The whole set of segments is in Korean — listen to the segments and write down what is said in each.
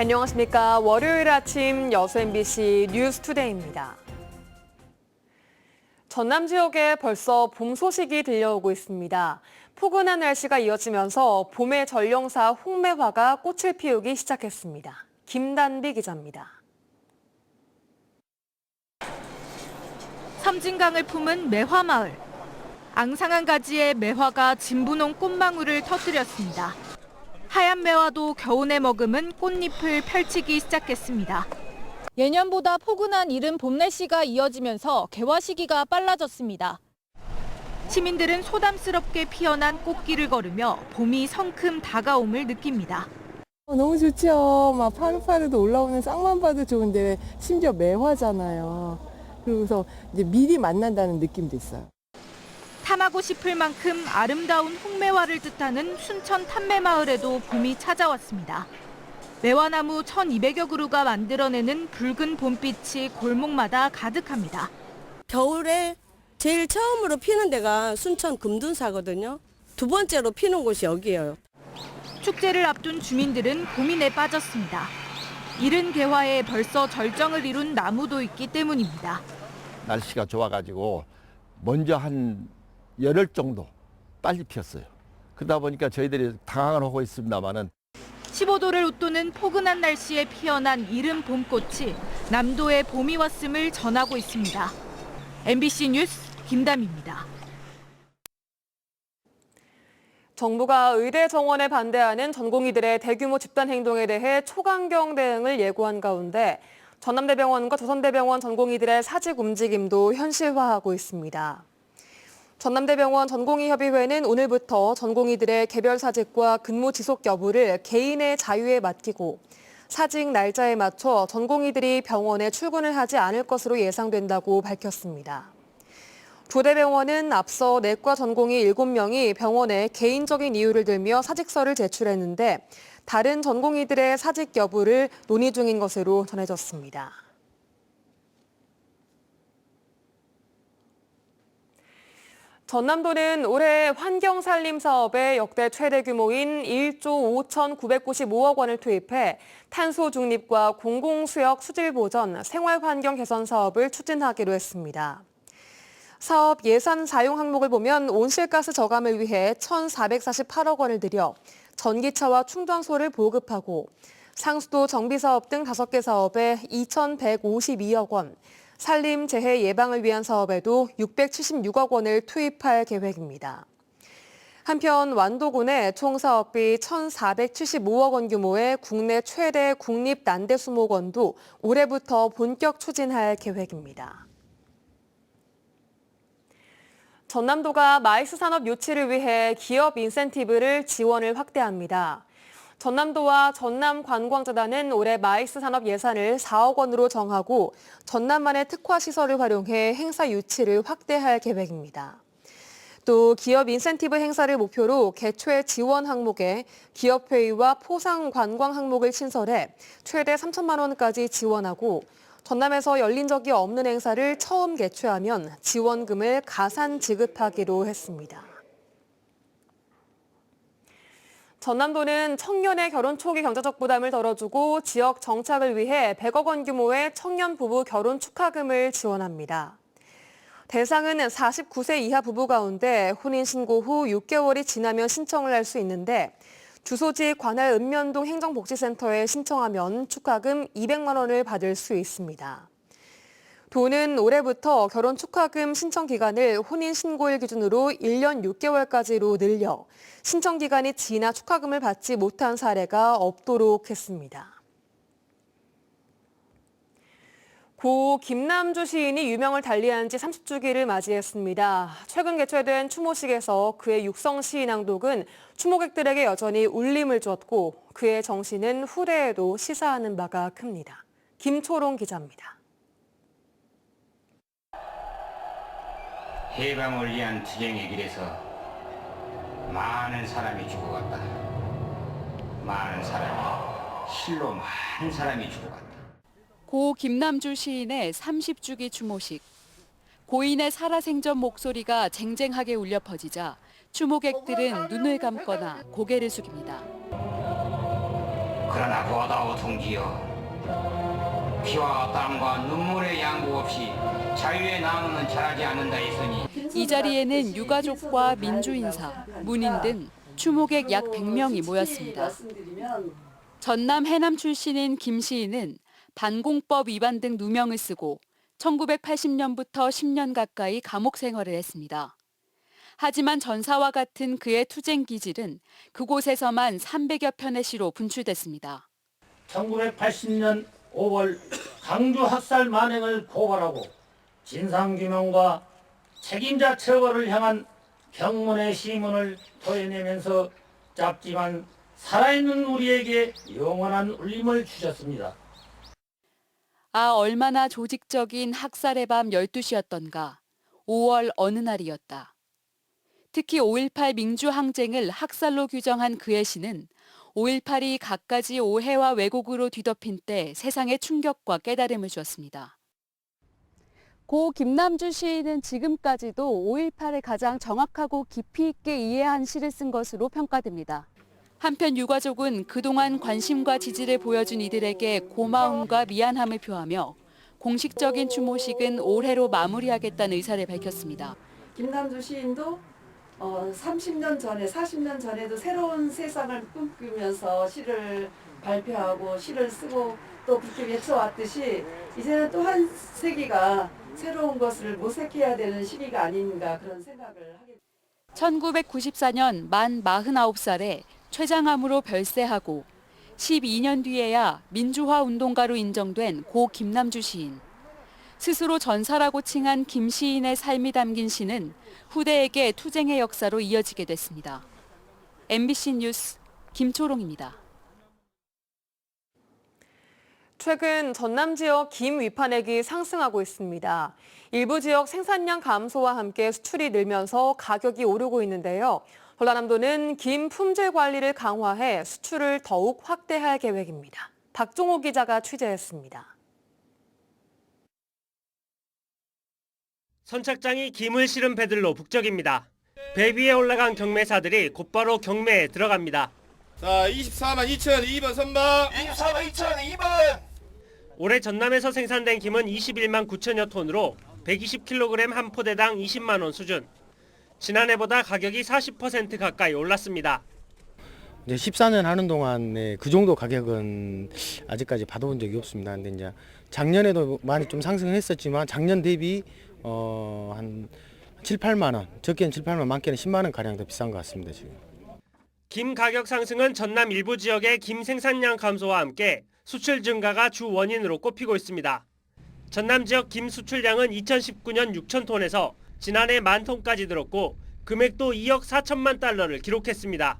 안녕하십니까. 월요일 아침 여수 MBC 뉴스투데이입니다. 전남 지역에 벌써 봄 소식이 들려오고 있습니다. 포근한 날씨가 이어지면서 봄의 전령사 홍매화가 꽃을 피우기 시작했습니다. 김단비 기자입니다. 섬진강을 품은 매화마을. 앙상한 가지의 매화가 진분홍 꽃망울을 터뜨렸습니다. 하얀 매화도 겨우내 머금은 꽃잎을 펼치기 시작했습니다. 예년보다 포근한 이른 봄 날씨가 이어지면서 개화 시기가 빨라졌습니다. 시민들은 소담스럽게 피어난 꽃길을 걸으며 봄이 성큼 다가옴을 느낍니다. 너무 좋죠. 막 파릇파릇 올라오는 쌍만 봐도 좋은데 심지어 매화잖아요. 그래서 이제 미리 만난다는 느낌도 있어요. 탐하고 싶을 만큼 아름다운 홍매화를 뜻하는 순천 탐매마을에도 봄이 찾아왔습니다. 매화나무 1,200여 그루가 만들어내는 붉은 봄빛이 골목마다 가득합니다. 겨울에 제일 처음으로 피는 데가 순천 금둔사거든요. 두 번째로 피는 곳이 여기예요. 축제를 앞둔 주민들은 고민에 빠졌습니다. 이른 개화에 벌써 절정을 이룬 나무도 있기 때문입니다. 날씨가 좋아가지고 먼저 한 열흘 정도 빨리 피었어요. 그러다 보니까 저희들이 당황을 하고 있습니다만은 15도를 웃도는 포근한 날씨에 피어난 이른 봄꽃이 남도에 봄이 왔음을 전하고 있습니다. MBC 뉴스 김담입니다. 정부가 의대 정원에 반대하는 전공의들의 대규모 집단 행동에 대해 초강경 대응을 예고한 가운데 전남대병원과 조선대병원 전공의들의 사직 움직임도 현실화하고 있습니다. 전남대병원 전공의협의회는 오늘부터 전공의들의 개별 사직과 근무 지속 여부를 개인의 자유에 맡기고 사직 날짜에 맞춰 전공의들이 병원에 출근을 하지 않을 것으로 예상된다고 밝혔습니다. 조대병원은 앞서 내과 전공의 7명이 병원에 개인적인 이유를 들며 사직서를 제출했는데 다른 전공의들의 사직 여부를 논의 중인 것으로 전해졌습니다. 전남도는 올해 환경살림 사업에 역대 최대 규모인 1조 5,995억 원을 투입해 탄소 중립과 공공수역 수질 보전, 생활환경 개선 사업을 추진하기로 했습니다. 사업 예산 사용 항목을 보면 온실가스 저감을 위해 1,448억 원을 들여 전기차와 충전소를 보급하고 상수도 정비사업 등 5개 사업에 2,152억 원, 산림 재해 예방을 위한 사업에도 676억 원을 투입할 계획입니다. 한편 완도군의 총 사업비 1,475억 원 규모의 국내 최대 국립 난대수목원도 올해부터 본격 추진할 계획입니다. 전남도가 마이스 산업 유치를 위해 기업 인센티브를 지원을 확대합니다. 전남도와 전남관광재단은 올해 마이스 산업 예산을 4억 원으로 정하고 전남만의 특화 시설을 활용해 행사 유치를 확대할 계획입니다. 또 기업 인센티브 행사를 목표로 개최 지원 항목에 기업회의와 포상 관광 항목을 신설해 최대 3천만 원까지 지원하고 전남에서 열린 적이 없는 행사를 처음 개최하면 지원금을 가산 지급하기로 했습니다. 전남도는 청년의 결혼 초기 경제적 부담을 덜어주고 지역 정착을 위해 100억 원 규모의 청년 부부 결혼 축하금을 지원합니다. 대상은 49세 이하 부부 가운데 혼인신고 후 6개월이 지나면 신청을 할 수 있는데 주소지 관할 읍면동 행정복지센터에 신청하면 축하금 200만 원을 받을 수 있습니다. 도는 올해부터 결혼 축하금 신청 기간을 혼인 신고일 기준으로 1년 6개월까지로 늘려 신청 기간이 지나 축하금을 받지 못한 사례가 없도록 했습니다. 고 김남주 시인이 유명을 달리한 지 30주기를 맞이했습니다. 최근 개최된 추모식에서 그의 육성 시인 낭독은 추모객들에게 여전히 울림을 줬고 그의 정신은 후대에도 시사하는 바가 큽니다. 김초롱 기자입니다. 해방을 위한 투쟁의 길에서 많은 사람이 죽어갔다. 많은 사람이, 실로 많은 사람이 죽어갔다. 고 김남주 시인의 30주기 추모식. 고인의 살아생전 목소리가 쟁쟁하게 울려 퍼지자 추모객들은 눈을 감거나 고개를 숙입니다. 그러나 보다오 동지여, 피와 땀과 눈물의 양보 없이 자유의 나무는 자라지 않는다 했으니 이 자리에는 유가족과 민주인사, 문인 등 추모객 약 100명이 모였습니다. 전남 해남 출신인 김 시인은 반공법 위반 등 누명을 쓰고 1980년부터 10년 가까이 감옥 생활을 했습니다. 하지만 전사와 같은 그의 투쟁 기질은 그곳에서만 300여 편의 시로 분출됐습니다. 1980년 5월 강주 학살 만행을 고발하고 진상규명과 책임자 처벌을 향한 경문의 시문을 토해내면서 짧지만 살아있는 우리에게 영원한 울림을 주셨습니다. 얼마나 조직적인 학살의 밤 12시였던가. 5월 어느 날이었다. 특히 5.18 민주항쟁을 학살로 규정한 그의 시는 5.18이 갖가지 오해와 왜곡으로 뒤덮인 때 세상에 충격과 깨달음을 주었습니다. 고 김남주 시인은 지금까지도 5.18을 가장 정확하고 깊이 있게 이해한 시를 쓴 것으로 평가됩니다. 한편 유가족은 그동안 관심과 지지를 보여준 이들에게 고마움과 미안함을 표하며 공식적인 추모식은 올해로 마무리하겠다는 의사를 밝혔습니다. 김남주 시인도 30년 전에 40년 전에도 새로운 세상을 꿈꾸면서 시를 발표하고 시를 쓰고 또 그렇게 외쳐왔듯이 이제는 또 한 세기가 새로운 것을 모색해야 되는 시기가 아닌가 그런 생각을 하게 됩니다. 1994년 만 49살에 췌장암으로 별세하고 12년 뒤에야 민주화 운동가로 인정된 고 김남주 시인. 스스로 전사라고 칭한 김 시인의 삶이 담긴 시는 후대에게 투쟁의 역사로 이어지게 됐습니다. MBC 뉴스 김초롱입니다. 최근 전남 지역 김 위판액이 상승하고 있습니다. 일부 지역 생산량 감소와 함께 수출이 늘면서 가격이 오르고 있는데요. 전라남도는 김 품질 관리를 강화해 수출을 더욱 확대할 계획입니다. 박종호 기자가 취재했습니다. 선착장이 김을 실은 배들로 북적입니다. 배 위에 올라간 경매사들이 곧바로 경매에 들어갑니다. 자, 24만 2천 2번 선박. 24만 2천 2번. 올해 전남에서 생산된 김은 21만 9천여 톤으로 120kg 한 포대당 20만 원 수준. 지난해보다 가격이 40% 가까이 올랐습니다. 이제 14년 하는 동안에 그 정도 가격은 아직까지 받아본 적이 없습니다. 근데 이제 작년에도 많이 좀 상승했었지만 작년 대비 한 7, 8만 원, 적게는 7, 8만 원, 많게는 10만 원 가량 더 비싼 것 같습니다, 지금. 김 가격 상승은 전남 일부 지역의 김 생산량 감소와 함께 수출 증가가 주 원인으로 꼽히고 있습니다. 전남 지역 김 수출량은 2019년 6천 톤에서 지난해 1만 톤까지 늘었고 금액도 2억 4천만 달러를 기록했습니다.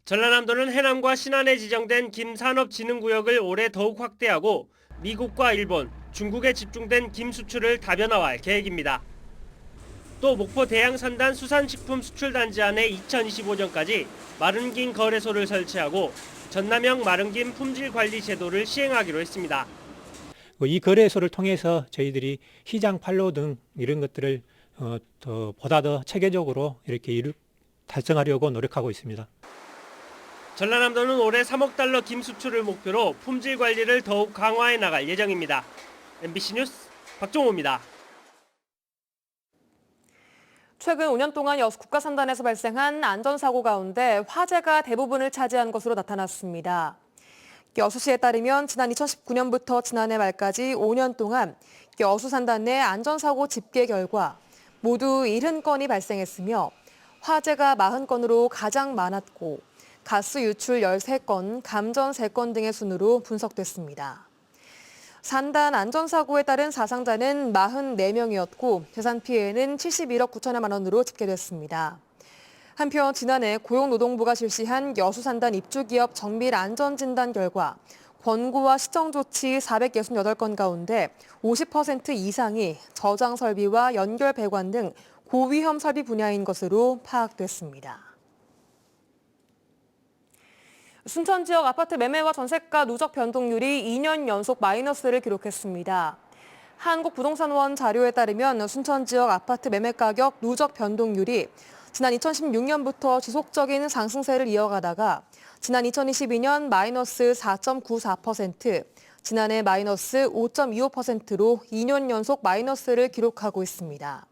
전라남도는 해남과 신안에 지정된 김 산업진흥구역을 올해 더욱 확대하고 미국과 일본, 중국에 집중된 김 수출을 다변화할 계획입니다. 또 목포 대양산단 수산식품 수출단지 안에 2025년까지 마른김 거래소를 설치하고 전남형 마른김 품질관리 제도를 시행하기로 했습니다. 이 거래소를 통해서 저희들이 시장 판로 등 이런 것들을 보다 더 체계적으로 이렇게 달성하려고 노력하고 있습니다. 전라남도는 올해 3억 달러 김 수출을 목표로 품질 관리를 더욱 강화해 나갈 예정입니다. MBC 뉴스 박종호입니다. 최근 5년 동안 여수 국가산단에서 발생한 안전사고 가운데 화재가 대부분을 차지한 것으로 나타났습니다. 여수시에 따르면 지난 2019년부터 지난해 말까지 5년 동안 여수산단 내 안전사고 집계 결과 모두 70건이 발생했으며 화재가 40건으로 가장 많았고 가스 유출 13건, 감전 3건 등의 순으로 분석됐습니다. 산단 안전사고에 따른 사상자는 44명이었고 재산 피해는 71억 9천여만 원으로 집계됐습니다. 한편 지난해 고용노동부가 실시한 여수산단 입주기업 정밀 안전진단 결과 권고와 시정조치 468건 가운데 50% 이상이 저장 설비와 연결 배관 등 고위험 설비 분야인 것으로 파악됐습니다. 순천 지역 아파트 매매와 전세가 누적 변동률이 2년 연속 마이너스를 기록했습니다. 한국부동산원 자료에 따르면 순천 지역 아파트 매매 가격 누적 변동률이 지난 2016년부터 지속적인 상승세를 이어가다가 지난 2022년 마이너스 4.94%, 지난해 마이너스 5.25%로 2년 연속 마이너스를 기록하고 있습니다.